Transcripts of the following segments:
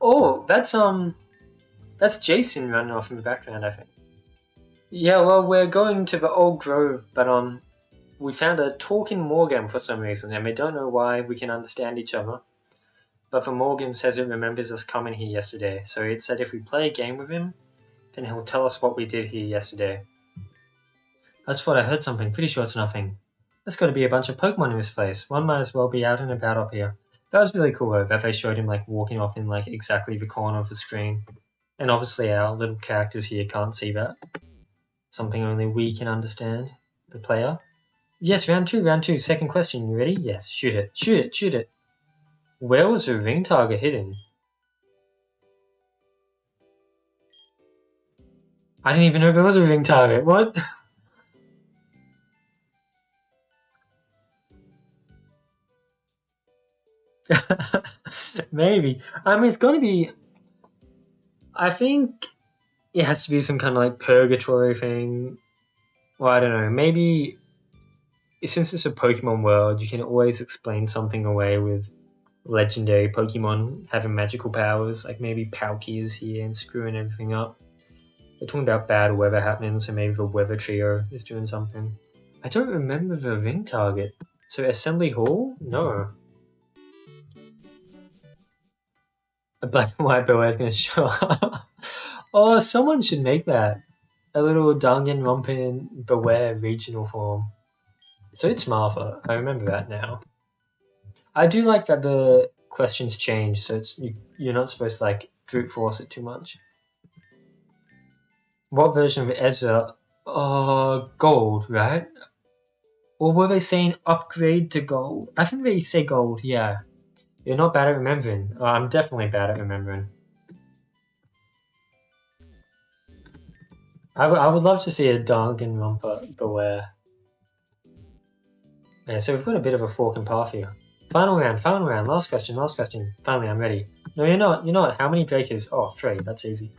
Oh, that's Jason running off in the background, I think. Yeah, well, we're going to the old grove, but we found a talking Morgan for some reason, and we don't know why we can understand each other. But the Morgan says it remembers us coming here yesterday, so it said if we play a game with him, then he'll tell us what we did here yesterday. I just thought I heard something, pretty sure it's nothing. There's got to be a bunch of Pokemon in this place. One might as well be out and about up here. That was really cool though, that they showed him like walking off in like exactly the corner of the screen. And obviously our little characters here can't see that. Something only we can understand. The player. Yes, round two, second question. You ready? Yes, shoot it. Where was the ring target hidden? I didn't even know there was a ring target, what? Maybe. I mean, it's gonna be... I think it has to be some kind of like purgatory thing. Well, I don't know. Maybe since it's a Pokemon world, you can always explain something away with legendary Pokemon having magical powers. Like maybe Palkia is here and screwing everything up. They're talking about bad weather happening, so maybe the weather trio is doing something. I don't remember the ring target. So Assembly Hall? No. A black and white boa is going to show up. Oh, someone should make that. A little Danganronpa Beware regional form. So it's Martha. I remember that now. I do like that the questions change, so it's you're not supposed to like brute force it too much. What version of Ezra? Gold, right? Or were they saying upgrade to gold? I think they say gold, yeah. You're not bad at remembering. I'm definitely bad at remembering. I would love to see a Danganronpa Beware. Yeah, so we've got a bit of a fork and path here. Final round, last question. Finally, I'm ready. No, you're not. How many breakers? Oh, 3, that's easy.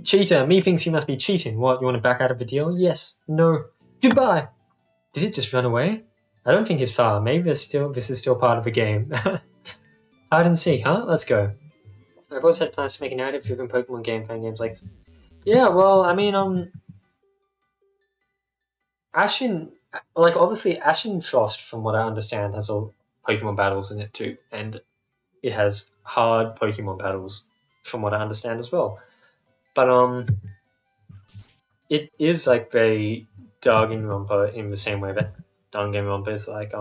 Cheater, me thinks you must be cheating. What, you want to back out of the deal? Yes, no, goodbye! Did it just run away? I don't think it's far. Maybe this is still part of the game. Hide and seek, huh? Let's go. I've always had plans to make a narrative-driven Pokemon game playing games like... Yeah, well, I mean, Ashen... Like, obviously, Ashen Frost, from what I understand, has all Pokemon battles in it too. And it has hard Pokemon battles, from what I understand as well. But, it is, like, very Danganronpa in the same way that Danganronpa is, like,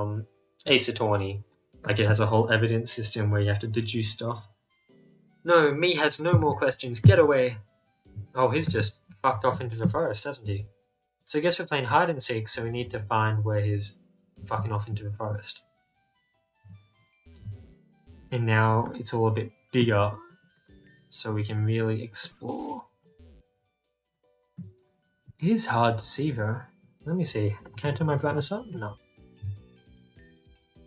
Ace Attorney. Like, it has a whole evidence system where you have to deduce stuff. No, me has no more questions. Get away. Oh, he's just fucked off into the forest, hasn't he? So I guess we're playing hide and seek, so we need to find where he's fucking off into the forest. And now it's all a bit bigger, so we can really explore. It is hard to see though. Let me see. Can I turn my brightness up? No.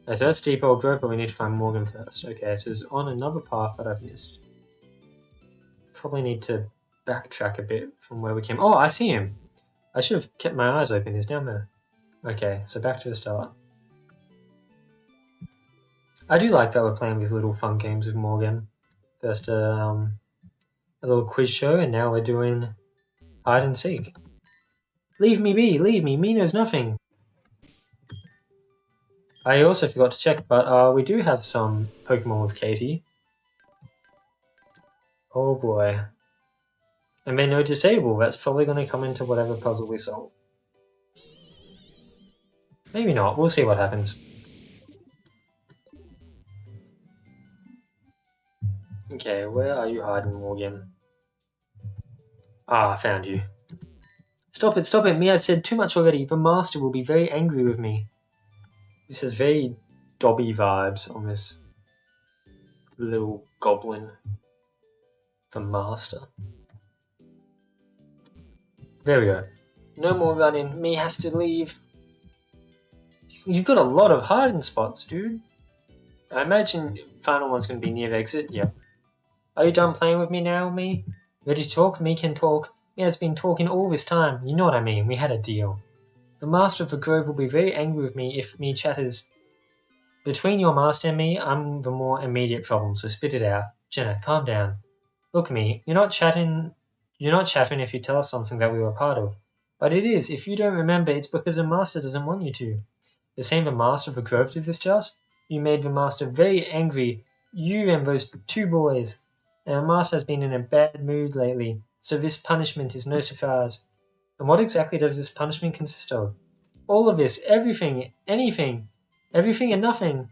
Okay, so that's Deep Old Grove, but we need to find Morgan first. Okay, so it's on another path that I've missed. Probably need to backtrack a bit from where we came. Oh, I see him! I should have kept my eyes open. He's down there. Okay, so back to the start. I do like that we're playing these little fun games with Morgan. First a little quiz show, and now we're doing hide and seek. Leave me be, leave me. Me knows nothing. I also forgot to check, but we do have some Pokemon with Katie. Oh boy. And they know disable. That's probably going to come into whatever puzzle we solve. Maybe not. We'll see what happens. Okay, where are you hiding, Morgan? Ah, I found you. Stop it. Me, I said too much already. The master will be very angry with me. This has very Dobby vibes on this little goblin. The master. There we go. No more running. Me has to leave. You've got a lot of hiding spots, dude. I imagine final one's going to be near the exit. Yep. Are you done playing with me now, me? Ready to talk? Me can talk. Me has been talking all this time. You know what I mean. We had a deal. The master of the grove will be very angry with me if me chatters. Between your master and me, I'm the more immediate problem, so spit it out. Jenna, calm down. Look at me. You're not chattering if you tell us something that we were part of. But it is. If you don't remember, it's because the master doesn't want you to. The same the master of the Grove did this to us. You made the master very angry. You and those 2 boys. And the master has been in a bad mood lately, so this punishment is no surprise. And what exactly does this punishment consist of? All of this, everything, anything, everything and nothing.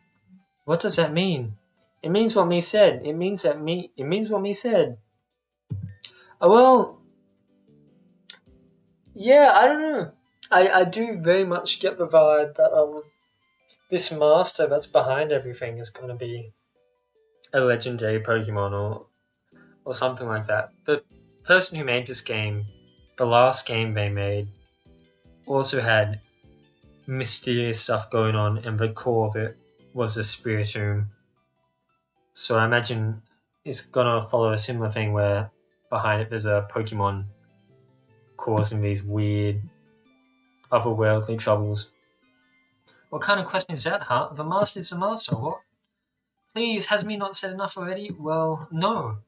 What does that mean? It means what me said. It means what me said. Well, yeah, I don't know. I do very much get the vibe that this master that's behind everything is going to be a legendary Pokemon or something like that. The person who made this game, the last game they made, also had mysterious stuff going on, and the core of it was a Spiritomb. So I imagine it's gonna follow a similar thing where behind it there's a Pokemon causing these weird otherworldly troubles. What kind of question is that, huh? The master is the master, what? Please, has me not said enough already? Well, no.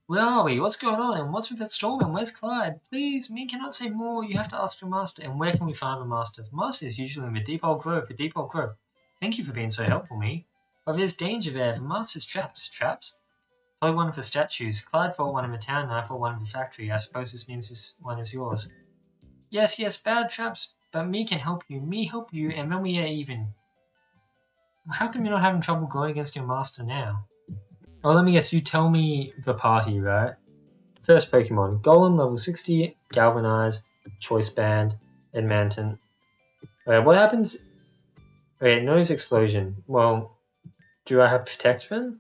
Where are we? What's going on? And what's with that storm? And where's Clyde? Please, me cannot say more. You have to ask the master. And where can we find the master? The master is usually in the Deep Old Grove. The Deep Old Grove. Thank you for being so helpful, me. But there's danger there. The master's traps. Traps? Probably one of the statues. Clyde fought one in the town, and I fought one in the factory. I suppose this means this one is yours. Yes, bad traps. But me can help you. Me help you, and then we are even. How come you're not having trouble going against your master now? Oh, let me guess. You tell me the party, right? First Pokemon. Golem, level 60. Galvanize. Choice Band. And Manton. Okay, what happens? Okay, Nose Explosion. Well, do I have Protect then?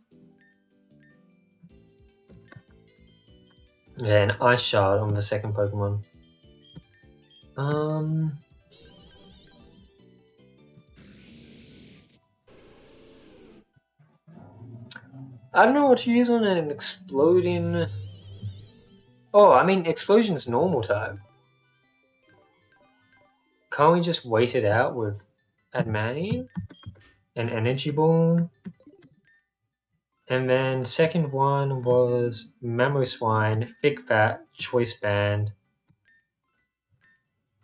Yeah, an Ice Shard on the second Pokemon. I don't know what to use on an exploding. Oh, I mean, Explosion's normal type. Can't we just wait it out with Admanian? An Energy Ball? And then second one was Mamoswine, Big Fat, Choice Band,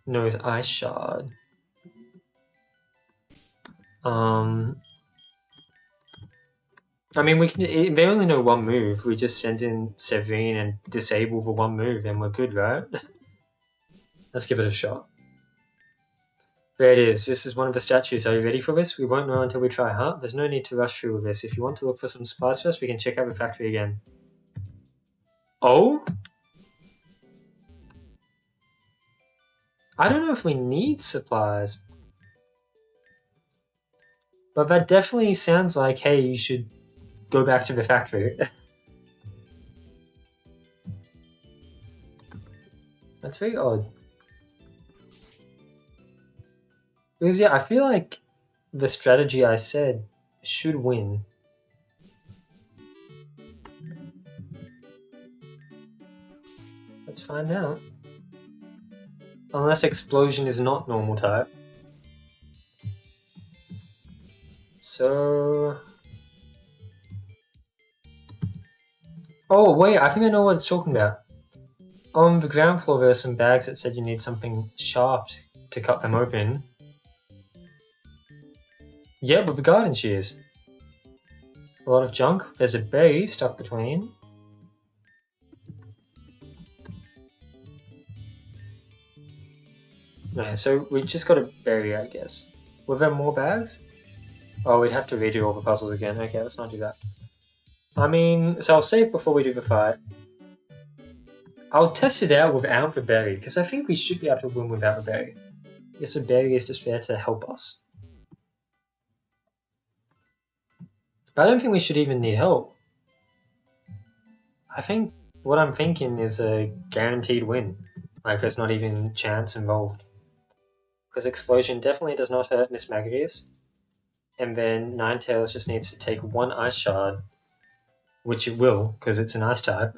Nose Ice Shard. I mean, we can. They only know one move. We just send in Severine and disable the one move, and we're good, right? Let's give it a shot. There it is. This is one of the statues. Are you ready for this? We won't know until we try, huh? There's no need to rush through with this. If you want to look for some supplies first, we can check out the factory again. Oh? I don't know if we need supplies. But that definitely sounds like, hey, you should go back to the factory. That's very odd. Because, yeah, I feel like the strategy I said should win. Let's find out. Unless Explosion is not normal type. So... Oh, wait, I think I know what it's talking about. On the ground floor there are some bags that said you need something sharp to cut them open. Yeah, with the garden shears. A lot of junk. There's a berry stuck between. Yeah, so we just got a berry, I guess. Were there more bags? Oh, we'd have to redo all the puzzles again. Okay, let's not do that. I mean, so I'll save before we do the fight. I'll test it out without the berry, because I think we should be able to win without a berry. Yes, the berry is just there to help us. But I don't think we should even need help. I think what I'm thinking is a guaranteed win. Like, there's not even chance involved. Because Explosion definitely does not hurt Miss Magarius. And then Ninetales just needs to take one Ice Shard, which it will, because it's an Ice type.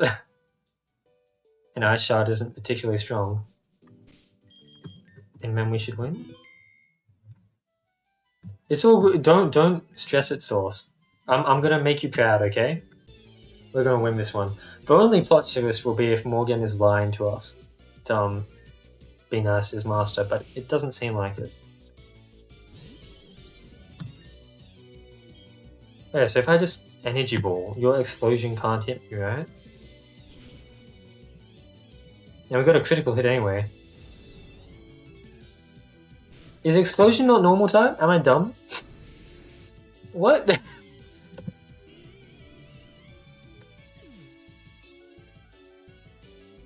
An Ice Shard isn't particularly strong. And then we should win. It's all good. Don't stress it, Source. I'm gonna make you proud, okay? We're gonna win this one. The only plot twist will be if Morgan is lying to us to be nice to his master, but it doesn't seem like it. Yeah, so if I just energy ball, your explosion can't hit me, right? Yeah, we got a critical hit anyway. Is explosion not normal type? Am I dumb? What?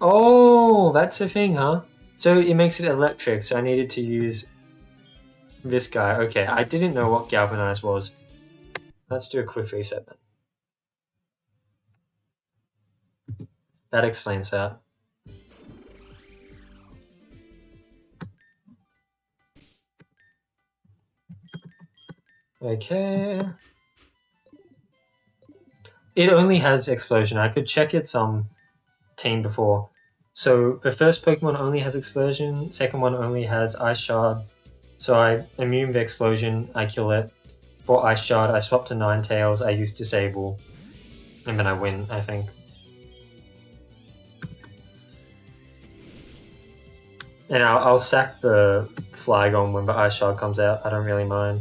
Oh, that's a thing, huh? So it makes it electric, so I needed to use this guy. Okay, I didn't know what galvanize was. Let's do a quick reset then. That explains that. Okay. It only has explosion. I could check its team before. So the first Pokemon only has explosion, second one only has ice shard. So I immune the explosion, I kill it. For ice shard, I swap to Ninetales, I use disable. And then I win, I think. And I'll sack the Flygon when the ice shard comes out, I don't really mind.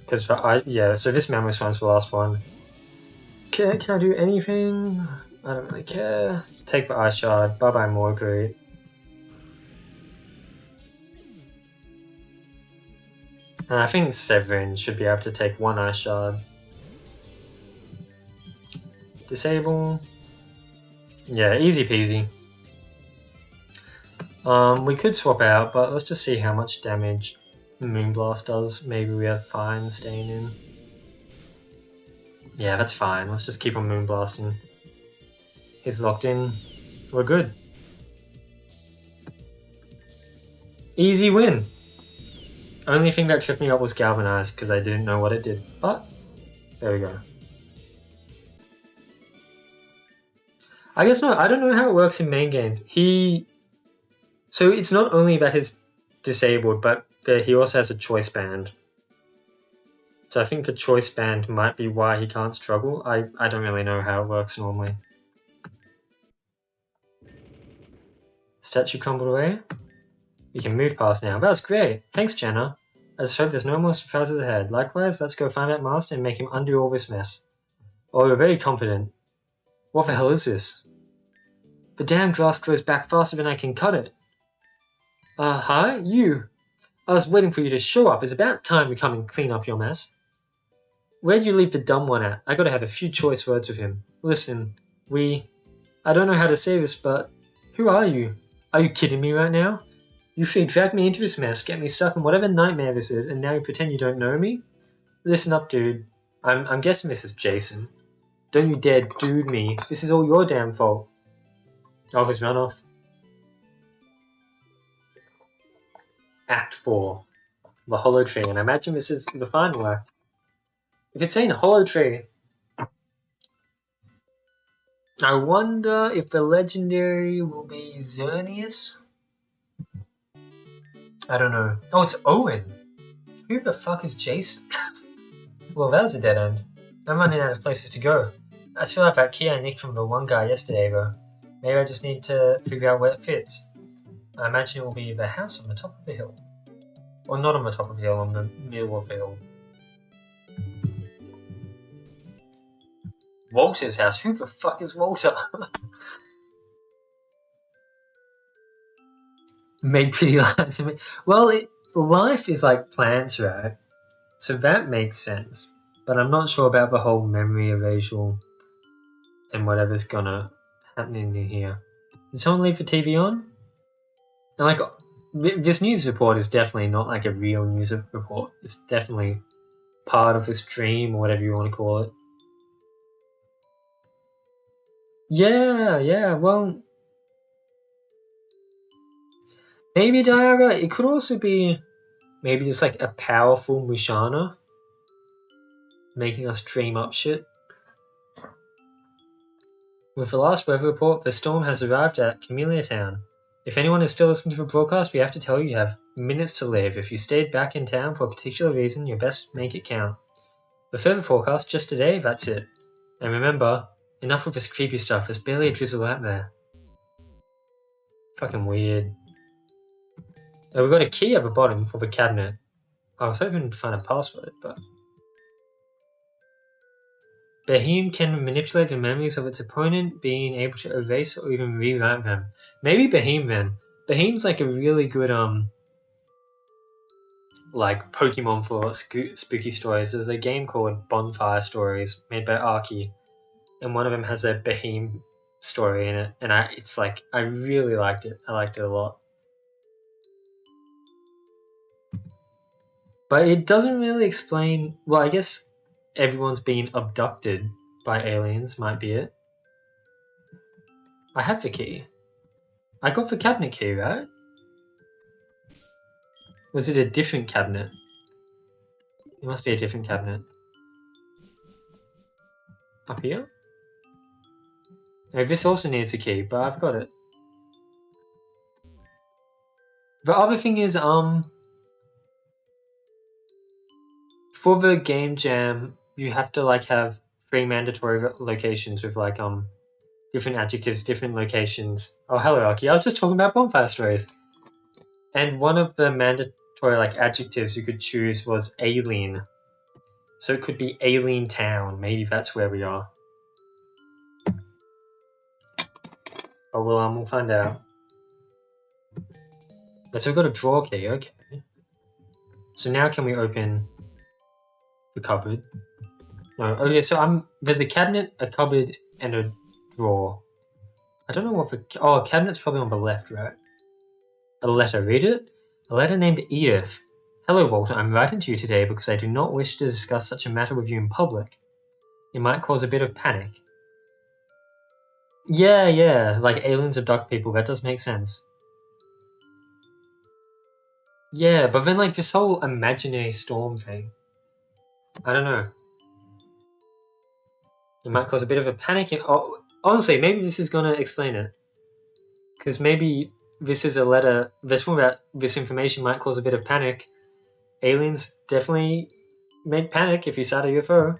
Because so this Mammoth one's the last one. Can I do anything? I don't really care. Take the ice shard. Bye bye, Morgreet. And I think Severin should be able to take one ice shard. Disable. Yeah, easy peasy. We could swap out, but let's just see how much damage Moonblast does. Maybe we have fine staying in. Yeah, that's fine. Let's just keep on Moonblasting. He's locked in. We're good. Easy win. Only thing that tripped me up was Galvanize because I didn't know what it did. But there we go. I guess not. I don't know how it works in main game. So it's not only that he's disabled, but he also has a choice band. So I think the choice band might be why he can't struggle. I don't really know how it works normally. Statue crumbled away. We can move past now. That was great. Thanks, Jenna. I just hope there's no more surprises ahead. Likewise, let's go find that master and make him undo all this mess. Oh, you're very confident. What the hell is this? The damn grass grows back faster than I can cut it. Hi, you. I was waiting for you to show up. It's about time we come and clean up your mess. Where'd you leave the dumb one at? I gotta have a few choice words with him. Listen, I don't know how to say this, but who are you? Are you kidding me right now? You dragged me into this mess, get me stuck in whatever nightmare this is, and now you pretend you don't know me? Listen up, dude. I'm guessing this is Jason. Don't you dare dude me. This is all your damn fault. Oh, he's run off. Act 4. The Hollow Tree, and I imagine this is the final act. If it's saying Hollow Tree, I wonder if the legendary will be Xerneas? I don't know. Oh, it's Owen! Who the fuck is Jason? Well, that was a dead end. I'm running out of places to go. I still have that key I nicked from the one guy yesterday, though. Maybe I just need to figure out where it fits. I imagine it will be the house on the top of the hill. Or not on the top of the hill, on the middle of the hill. Walter's house? Who the fuck is Walter? Made pretty lies. Well, life is like plants, right? So that makes sense. But I'm not sure about the whole memory erasure and whatever's gonna happen in here. Did someone leave the TV on? And like, this news report is definitely not like a real news report. It's definitely part of this dream or whatever you want to call it. Yeah, well... Maybe Dialga, it could also be maybe just like a powerful Mushana making us dream up shit. With the last weather report, the storm has arrived at Camellia Town. If anyone is still listening to the broadcast, we have to tell you have minutes to live. If you stayed back in town for a particular reason, you best make it count. The further forecast, just today, that's it. And remember, enough with this creepy stuff, there's barely a drizzle out there. Fucking weird. We've got a key at the bottom for the cabinet. I was hoping to find a password, but... Beheem can manipulate the memories of its opponent, being able to erase or even rewrite them. Maybe Beheem then. Beheem's like a really good, like Pokemon for spooky stories. There's a game called Bonfire Stories made by Arky, and one of them has a Beheem story in it, and I really liked it. I liked it a lot. But it doesn't really explain... Well, I guess everyone's being abducted by aliens might be it. I have the key. I got the cabinet key, right? Was it a different cabinet? It must be a different cabinet. Up here? Oh, this also needs a key, but I've got it. The other thing is, for the game jam, you have to like have 3 mandatory locations with like different adjectives, different locations. Oh, hello, Arky. I was just talking about Bonfire Stories. And one of the mandatory like adjectives you could choose was alien. So it could be Alien Town. Maybe that's where we are. Oh well, we'll find out. So we've got a drawer key. Okay. So now can we open the cupboard? No. Okay. So there's a cabinet, a cupboard, and a drawer. I don't know what the... Oh, a cabinet's probably on the left, right? A letter. Read it. A letter named Edith. Hello, Walter. I'm writing to you today because I do not wish to discuss such a matter with you in public. It might cause a bit of panic. Yeah. Like aliens abduct people. That does make sense. Yeah, but then like this whole imaginary storm thing. I don't know. It might cause a bit of a panic. Honestly, maybe this is gonna explain it. Because maybe this is a letter. This one about this information might cause a bit of panic. Aliens definitely make panic if you start a UFO.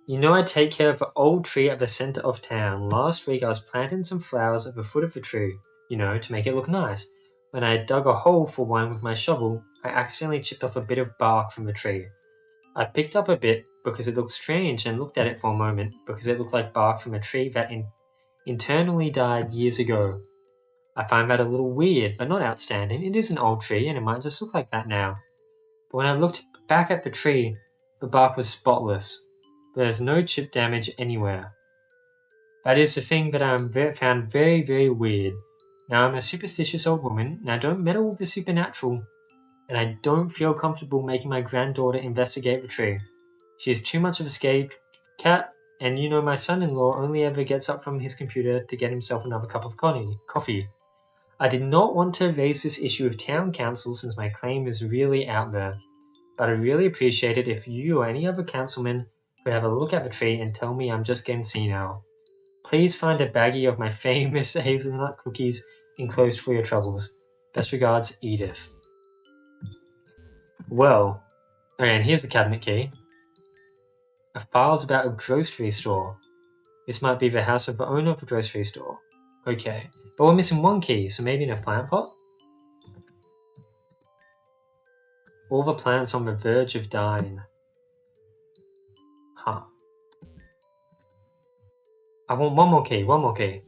You know I take care of the old tree at the center of town. Last week I was planting some flowers at the foot of the tree, to make it look nice. When I dug a hole for one with my shovel, I accidentally chipped off a bit of bark from the tree. I picked up a bit because it looked strange and looked at it for a moment because it looked like bark from a tree that internally died years ago. I find that a little weird, but not outstanding. It is an old tree and it might just look like that now. But when I looked back at the tree, the bark was spotless. There's no chip damage anywhere. That is the thing that I found very, very weird. Now I'm a superstitious old woman, and I don't meddle with the supernatural, and I don't feel comfortable making my granddaughter investigate the tree. She is too much of a scared cat, and my son-in-law only ever gets up from his computer to get himself another cup of coffee. I did not want to raise this issue with town council since my claim is really out there, but I'd really appreciate it if you or any other councilman could have a look at the tree and tell me I'm just getting senile. Please find a baggie of my famous hazelnut cookies enclosed for your troubles. Best regards, Edith. Well, and here's the cabinet key. A file's about a grocery store. This might be the house of the owner of the grocery store. Okay, but we're missing one key, so maybe in a plant pot? All the plants on the verge of dying. Huh. I want one more key.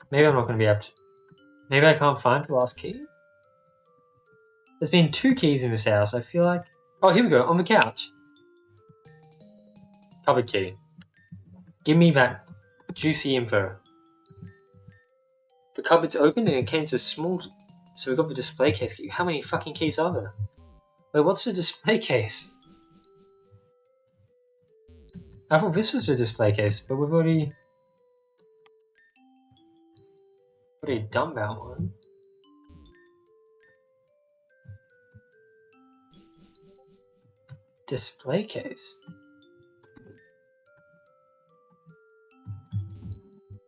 Maybe I'm not going to be able to... Maybe I can't find the last key? There's been 2 keys in this house, I feel like... Oh, here we go, on the couch. Cupboard key. Give me that juicy info. The cupboard's open and it contains a small... So we've got the display case key. How many fucking keys are there? Wait, what's the display case? I thought this was the display case, but we've already done that one. Display case.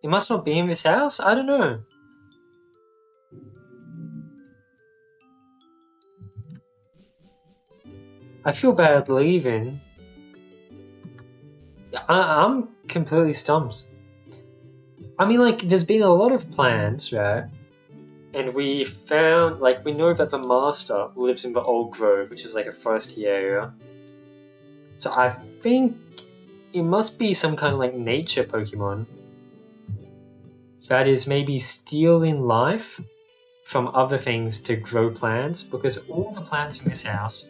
It must not be in this house? I don't know. I feel bad leaving. I'm completely stumped. I mean, like, there's been a lot of plans, right? And we found, like, we know that the master lives in the old grove, which is like a foresty area. So I think it must be some kind of like nature Pokemon that is maybe stealing life from other things to grow plants, because all the plants in this house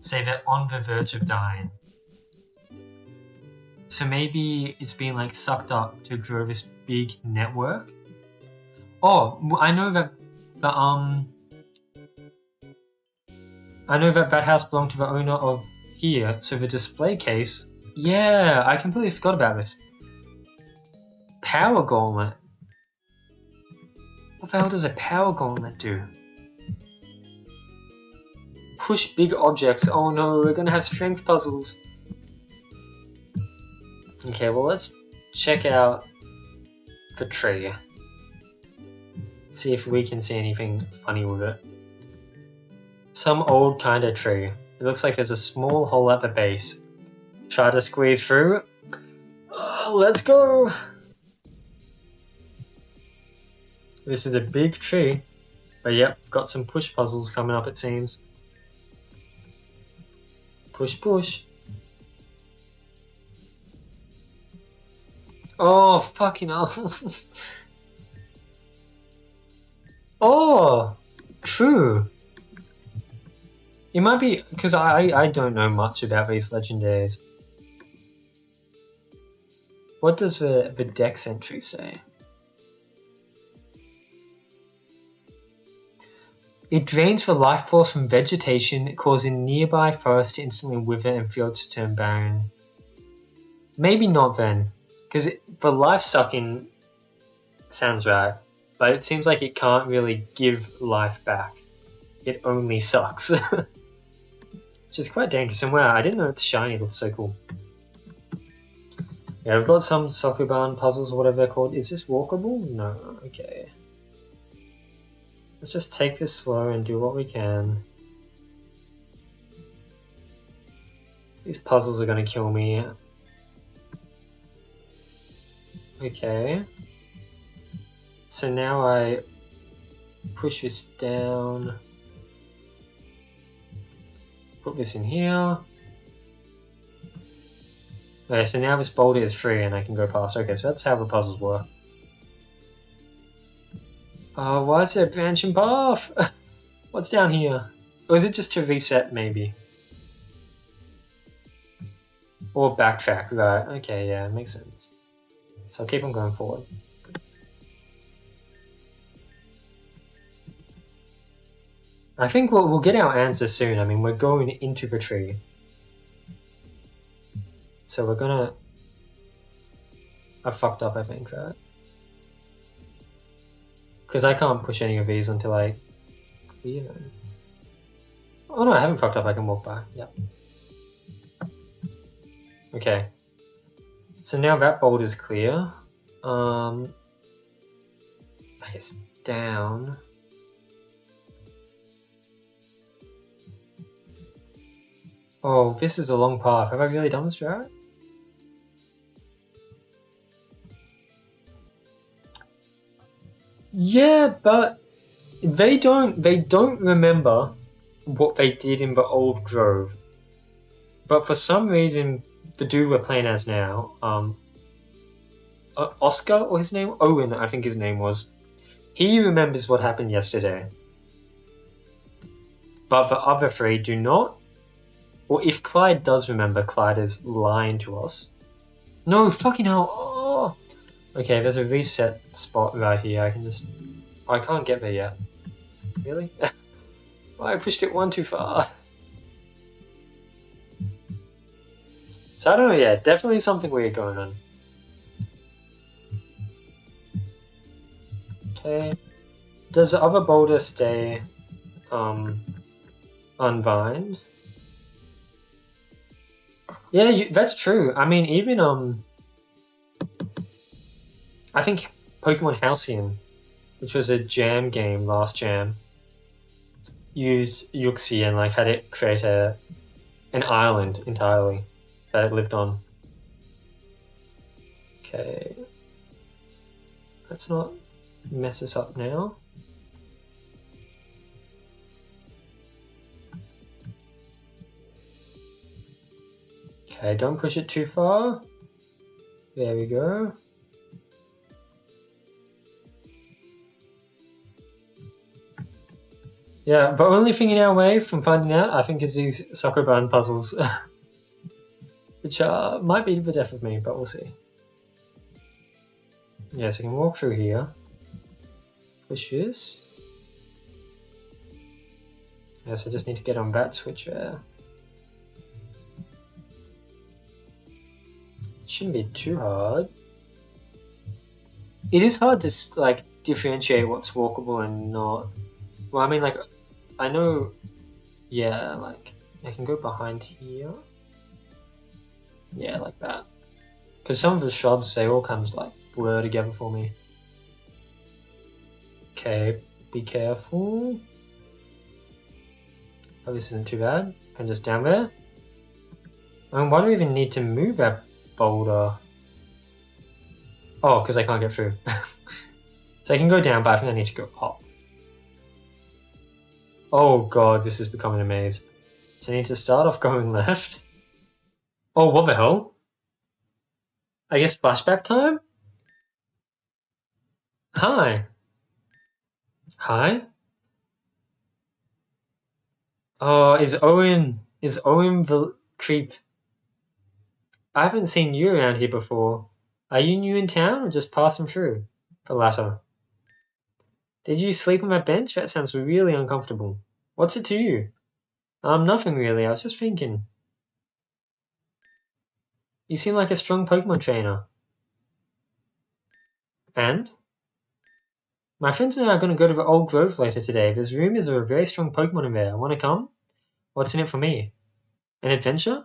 say they're on the verge of dying. So maybe it's being like sucked up to grow this big network. Oh, I know that the I know that house belonged to the owner of here, so the display case. Yeah, I completely forgot about this. Power Gauntlet. What the hell does a Power Gauntlet do? Push big objects. Oh no, we're gonna have strength puzzles. Okay, well let's check out the tree. See if we can see anything funny with it. Some old kind of tree. It looks like there's a small hole at the base. Try to squeeze through. Let's go! This is a big tree. But yep, got some push puzzles coming up it seems. Push, push. Oh, fucking hell. Oh, true. It might be, because I don't know much about these legendaries. What does the dex entry say? It drains the life force from vegetation, causing nearby forest to instantly wither and fields to turn barren. Maybe not then, because the life sucking sounds right, but it seems like it can't really give life back. It only sucks. Which is quite dangerous. And wow, I didn't know it's shiny, it looks so cool. Yeah, we've got some Sokuban puzzles or whatever they're called. Is this walkable? No, okay. Let's just take this slow and do what we can. These puzzles are gonna kill me. Okay. So now I push this down. Put this in here. Okay, so now this boulder is free and I can go past. Okay, so that's how the puzzles work. Oh, why is there a branching path? What's down here? Or is it just to reset, maybe? Or backtrack, right. Okay, yeah, it makes sense. So I'll keep on going forward. I think we'll get our answer soon. I mean, we're going into the tree. So we're gonna... I fucked up, I think, right? Because I can't push any of these until I clear them. Oh no, I haven't fucked up, I can walk by. Yep. Okay. So now that boulder's clear. I guess down. Oh, this is a long path. Have I really done this right? Yeah, but they don't remember what they did in the old grove. But for some reason, the dude we're playing as now, Oscar, or his name? Owen, I think his name was. He remembers what happened yesterday. But the other three do not. Or if Clyde does remember, Clyde is lying to us. No, fucking hell. Oh. Okay, there's a reset spot right here. I can just... Oh, I can't get there yet. Really? Oh, I pushed it one too far. So I don't know, yeah, definitely something weird going on. Okay. Does the other boulder stay unbind? Yeah, that's true. I mean, even I think Pokemon Halcyon, which was a jam game last jam, used Yuxi and like had it create an island entirely that it lived on. Okay, let's not mess this up now. Okay, don't push it too far. There we go. Yeah, the only thing in our way from finding out, I think, is these Sokoban puzzles, which might be the death of me, but we'll see. Yes, I can walk through here. Push this. Yes, I just need to get on that switch there. Shouldn't be too hard. It is hard to like differentiate what's walkable and not. Well, I mean, like, I know. Yeah, like I can go behind here. Yeah, like that. Because some of the shrubs, they all kind of like blur together for me. Okay, be careful. Oh, this isn't too bad. And just down there. I mean, why do we even need to move that boulder? Oh, because I can't get through. So I can go down, but I think I need to go up. Oh god, this is becoming a maze. So I need to start off going left. Oh, what the hell? I guess flashback time? Hi. Hi? Oh, is Owen the creep? I haven't seen you around here before. Are you new in town or just passing through? The latter. Did you sleep on that bench? That sounds really uncomfortable. What's it to you? Nothing really. I was just thinking. You seem like a strong Pokemon trainer. And? My friends and I are going to go to the old grove later today. There's rumors of a very strong Pokemon in there. Want to come? What's in it for me? An adventure?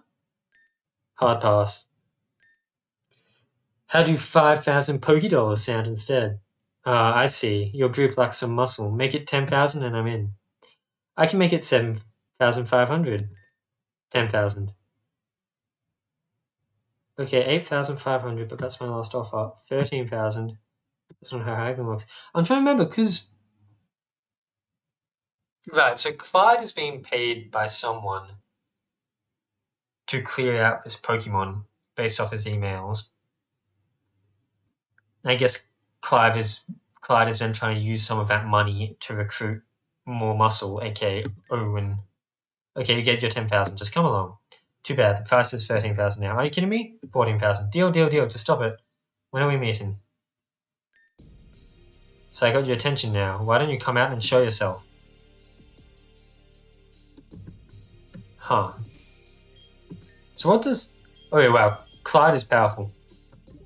Hard pass. How do 5,000 Pokédollars sound instead? Ah, I see. Your group lacks some muscle. Make it 10,000 and I'm in. I can make it 7,500. 10,000. Okay, 8,500, but that's my last offer. 13,000. That's not how haggling works. I'm trying to remember, because... Right, so Clyde is being paid by someone to clear out this Pokemon based off his emails. I guess Clyde is then trying to use some of that money to recruit more muscle, aka Owen. Okay, you get your 10,000. Just come along. Too bad. The price is 13,000 now. Are you kidding me? 14,000. Deal. Just stop it. When are we meeting? So I got your attention now. Why don't you come out and show yourself? Huh. So what does... Oh yeah, wow. Clyde is powerful.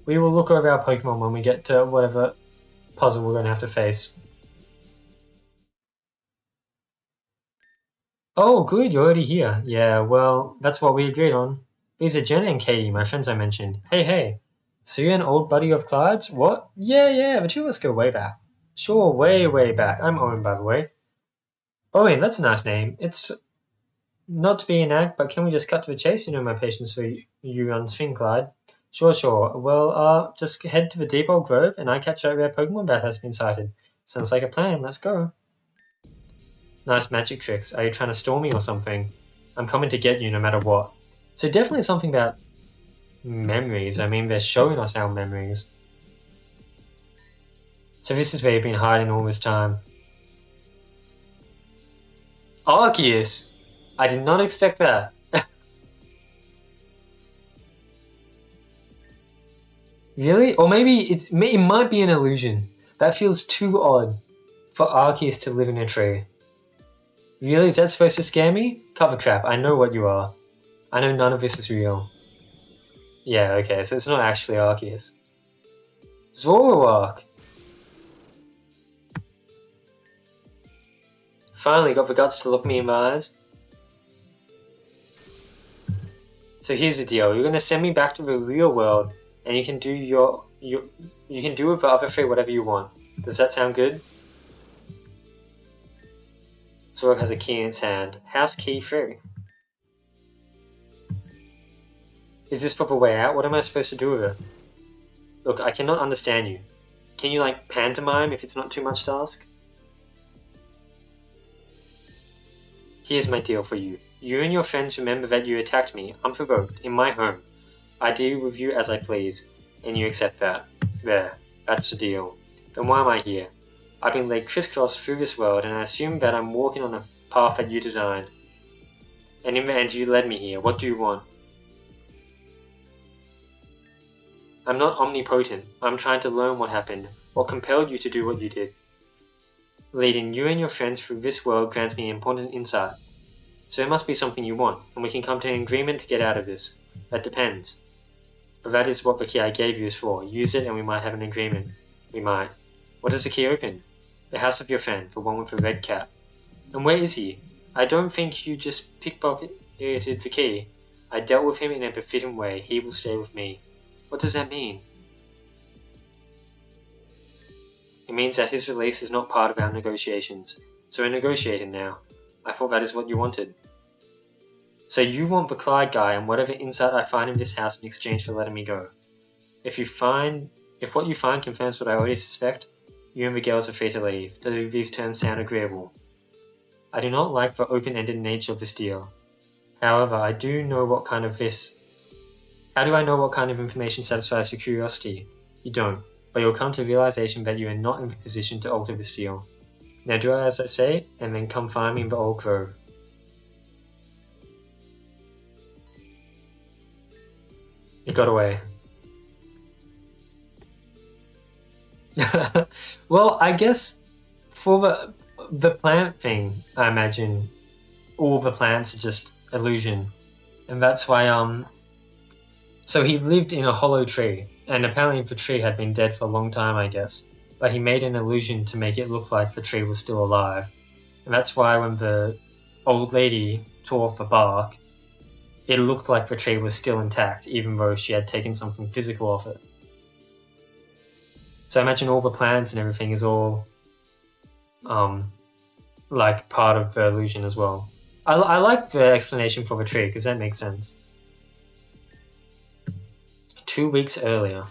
We will look over our Pokemon when we get to whatever puzzle we're going to have to face. Oh, good, you're already here. Yeah, well, that's what we agreed on. These are Jenna and Katie, my friends I mentioned. Hey. So you're an old buddy of Clyde's? What? Yeah, the two of us go way back. Sure, way back. I'm Owen, by the way. Owen, that's a nice name. It's not to be an act, but can we just cut to the chase? You know my patience for you on Sphin, Clyde. Sure. Well, just head to the deep old grove, and I catch a rare Pokemon that has been sighted. Sounds like a plan. Let's go. Nice magic tricks. Are you trying to storm me or something? I'm coming to get you no matter what. So definitely something about memories. I mean, they're showing us our memories. So this is where you've been hiding all this time. Arceus! I did not expect that. Really? Or maybe it might be an illusion. That feels too odd for Arceus to live in a tree. Really? Is that supposed to scare me? Cover trap. I know what you are. I know none of this is real. Yeah, okay, so it's not actually Arceus. Zoroark! Finally got the guts to look me in my eyes. So here's the deal. You're going to send me back to the real world, and you can do you can do with the other 3 whatever you want. Does that sound good? Zorg has a key in its hand. House key 3. Is this for the way out? What am I supposed to do with it? Look, I cannot understand you. Can you, like, pantomime if it's not too much to ask? Here's my deal for you. You and your friends remember that you attacked me, unprovoked, in my home. I deal with you as I please, and you accept that. There, that's the deal. Then why am I here? I've been laid crisscross through this world, and I assume that I'm walking on a path that you designed. And in the end, you led me here. What do you want? I'm not omnipotent. I'm trying to learn what happened, what compelled you to do what you did. Leading you and your friends through this world grants me important insight. So it must be something you want, and we can come to an agreement to get out of this. That depends. But that is what the key I gave you is for. Use it and we might have an agreement. We might. What does the key open? The house of your friend, the one with the red cap. And where is he? I don't think you just pickpocketed the key. I dealt with him in a befitting way. He will stay with me. What does that mean? It means that his release is not part of our negotiations. So we're negotiating now. I thought that is what you wanted. So you want the Clyde guy and whatever insight I find in this house in exchange for letting me go. If what you find confirms what I already suspect, you and the girls are free to leave. Do these terms sound agreeable? I do not like the open-ended nature of this deal. However, I do know what kind of this... How do I know what kind of information satisfies your curiosity? You don't, but you'll come to the realization that you are not in a position to alter this deal. Now do as I say, and then come find me in the old grove. It got away. Well, I guess for the plant thing, I imagine all the plants are just illusion. And that's why, so he lived in a hollow tree, and apparently the tree had been dead for a long time, I guess. But he made an illusion to make it look like the tree was still alive. And that's why when the old lady tore off the bark, it looked like the tree was still intact, even though she had taken something physical off it. So I imagine all the plants and everything is all, like, part of the illusion as well. I like the explanation for the tree, because that makes sense. 2 weeks earlier.